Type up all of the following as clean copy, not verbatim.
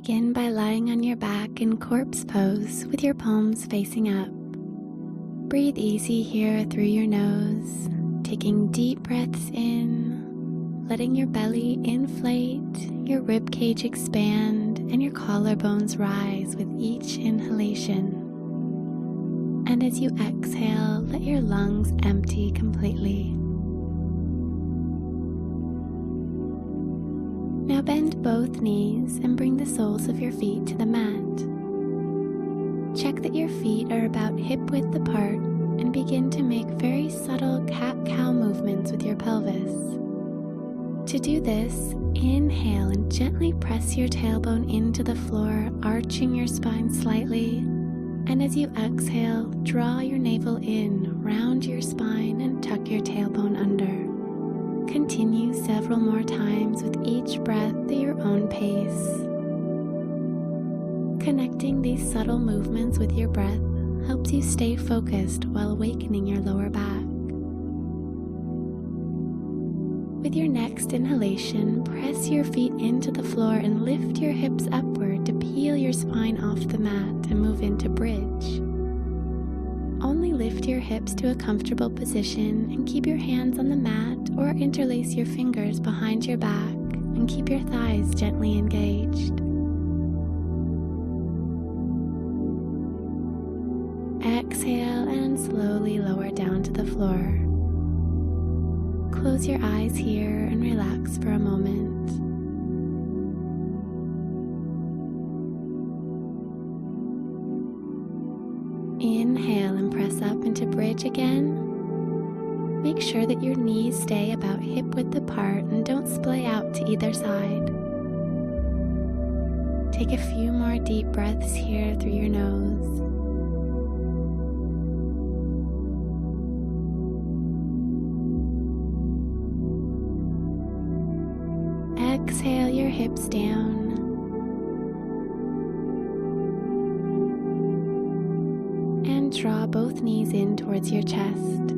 Begin by lying on your back in corpse pose with your palms facing up. Breathe easy here through your nose, taking deep breaths in, letting your belly inflate, your rib cage expand, and your collarbones rise with each inhalation. And as you exhale, let your lungs empty completely. Now bend both knees and bring the soles of your feet to the mat. Check that your feet are about hip-width apart and begin to make very subtle cat-cow movements with your pelvis. To do this, inhale and gently press your tailbone into the floor, arching your spine slightly. And as you exhale, draw your navel in, round your spine, and tuck your tailbone under. Continue several more times with each breath at your own pace. Connecting these subtle movements with your breath helps you stay focused while awakening your lower back. With your next inhalation, press your feet into the floor and lift your hips upward to peel your spine off the mat and move into bridge. Only lift your hips to a comfortable position and keep your hands on the mat or interlace your fingers behind your back and keep your thighs gently engaged. Exhale and slowly lower down to the floor. Close your eyes here and relax for a moment. Inhale and press up into bridge again. Make sure that your knees stay about hip-width apart and don't splay out to either side. Take a few more deep breaths here through your nose. Exhale your hips down. And draw both knees in towards your chest.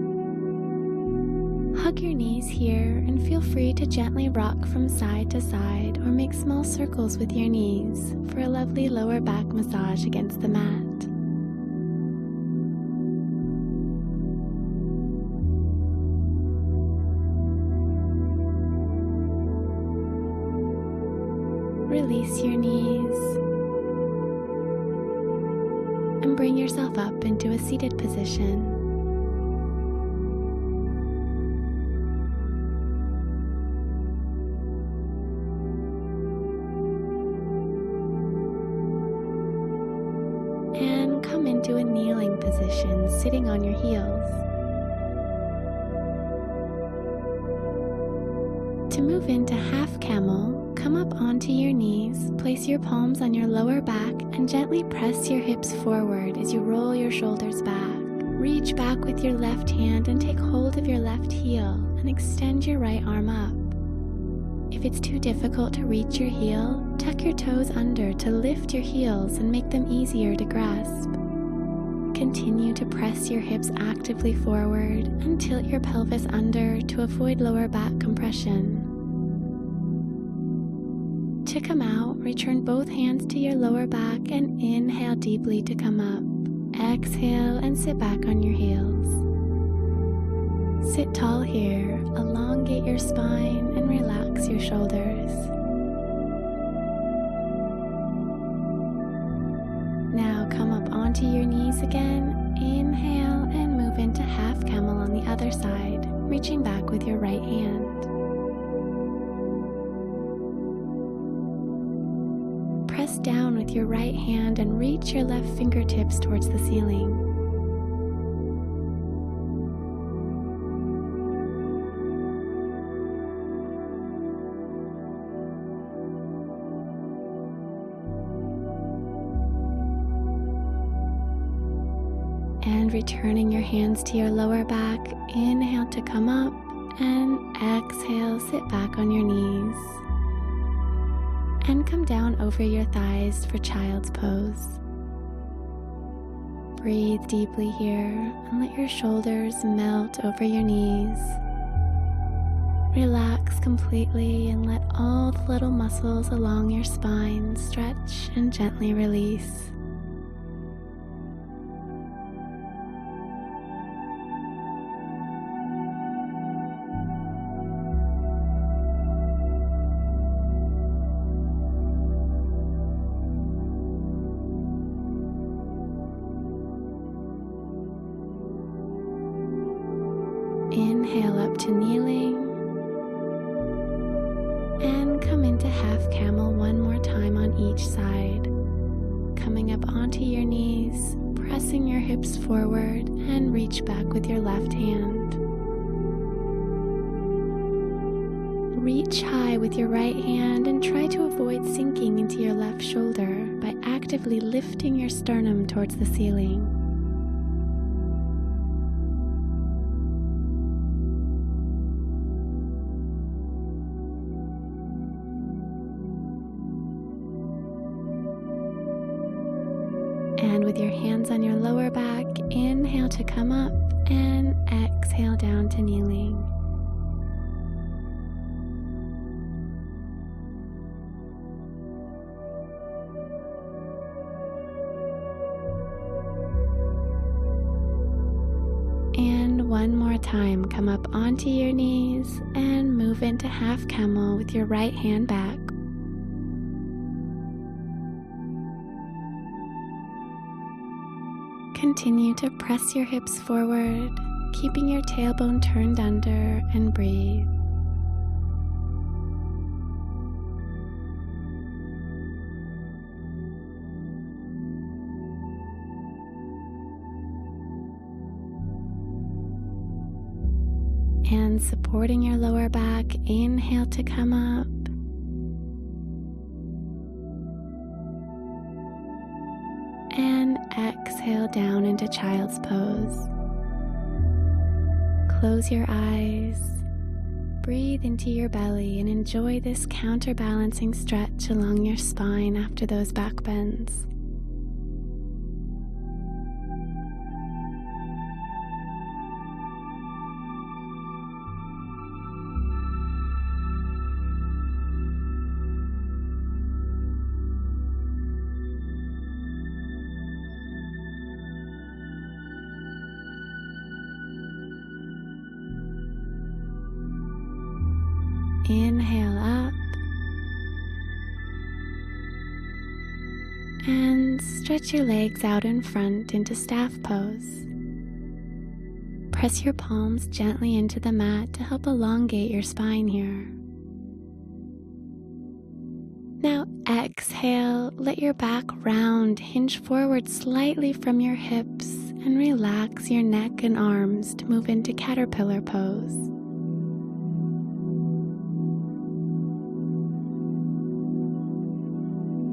Hug your knees here and feel free to gently rock from side to side or make small circles with your knees for a lovely lower back massage against the mat. Release your knees and bring yourself up into a seated position. And come into a kneeling position, sitting on your heels. To move into half camel, come up onto your knees, place your palms on your lower back, and gently press your hips forward as you roll your shoulders back. Reach back with your left hand and take hold of your left heel and extend your right arm up. If it's too difficult to reach your heel, tuck your toes under to lift your heels and make them easier to grasp. Continue to press your hips actively forward and tilt your pelvis under to avoid lower back compression. To come out, return both hands to your lower back and inhale deeply to come up. Exhale and sit back on your heels. Sit tall here, elongate your spine and relax your shoulders. Now come up onto your knees again, inhale and move into half camel on the other side, reaching back with your right hand. Press down with your right hand and reach your left fingertips towards the ceiling. And returning your hands to your lower back, inhale to come up and exhale, sit back on your knees. And come down over your thighs for child's pose. Breathe deeply here and let your shoulders melt over your knees. Relax completely and let all the little muscles along your spine stretch and gently release. Inhale up to kneeling and come into half camel one more time on each side. Coming up onto your knees, pressing your hips forward and reach back with your left hand. Reach high with your right hand and try to avoid sinking into your left shoulder by actively lifting your sternum towards the ceiling. And with your hands on your lower back, inhale to come up and exhale down to kneeling. And one more time, come up onto your knees and move into half camel with your right hand back. Continue to press your hips forward, keeping your tailbone turned under, and breathe. And supporting your lower back, inhale to come up. And exhale down into child's pose. Close your eyes, breathe into your belly, and enjoy this counterbalancing stretch along your spine after those back bends. Inhale up and stretch your legs out in front into staff pose. Press your palms gently into the mat to help elongate your spine here. Now exhale, let your back round, hinge forward slightly from your hips, and relax your neck and arms to move into caterpillar pose.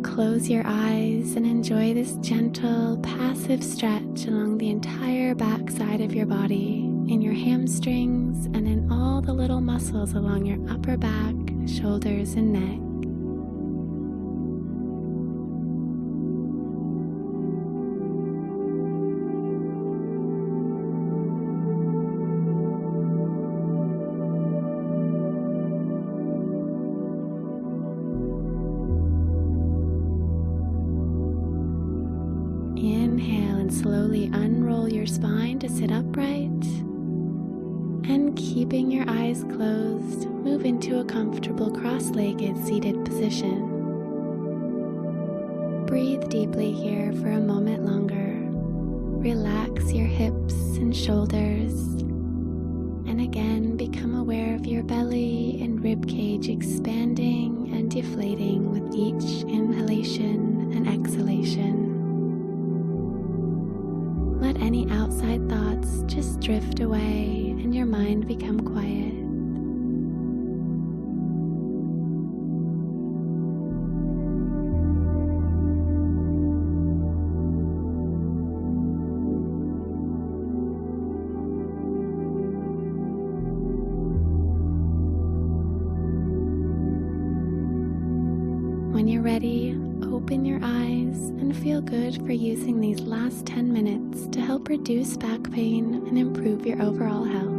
Close your eyes and enjoy this gentle, passive stretch along the entire back side of your body, in your hamstrings, and in all the little muscles along your upper back, shoulders, and neck. Inhale and slowly unroll your spine to sit upright. And keeping your eyes closed, move into a comfortable cross-legged seated position. Breathe deeply here for a moment longer. Relax your hips and shoulders. And again, become aware of your belly and rib cage expanding and deflating with each inhalation and exhalation. Let any outside thoughts just drift away and your mind become quiet. When you're ready, open your eyes and feel good for using these last 10 minutes to help reduce back pain and improve your overall health.